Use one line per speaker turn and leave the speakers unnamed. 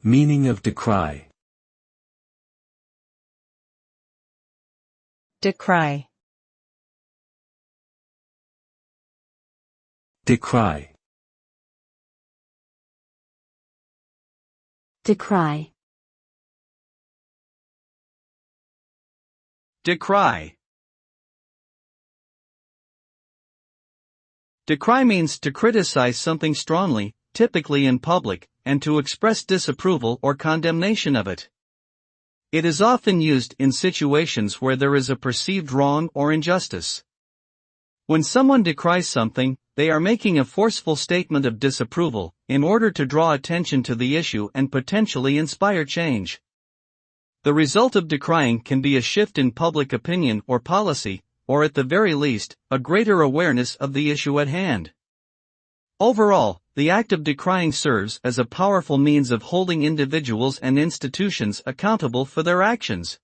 Meaning of decry.
Decry.
Decry.
Decry.
Decry. Decry means to criticize something strongly, typically in public, and to express disapproval or condemnation of it. It is often used in situations where there is a perceived wrong or injustice. When someone decries something, they are making a forceful statement of disapproval, in order to draw attention to the issue and potentially inspire change. The result of decrying can be a shift in public opinion or policy, or at the very least, a greater awareness of the issue at hand. Overall, the act of decrying serves as a powerful means of holding individuals and institutions accountable for their actions.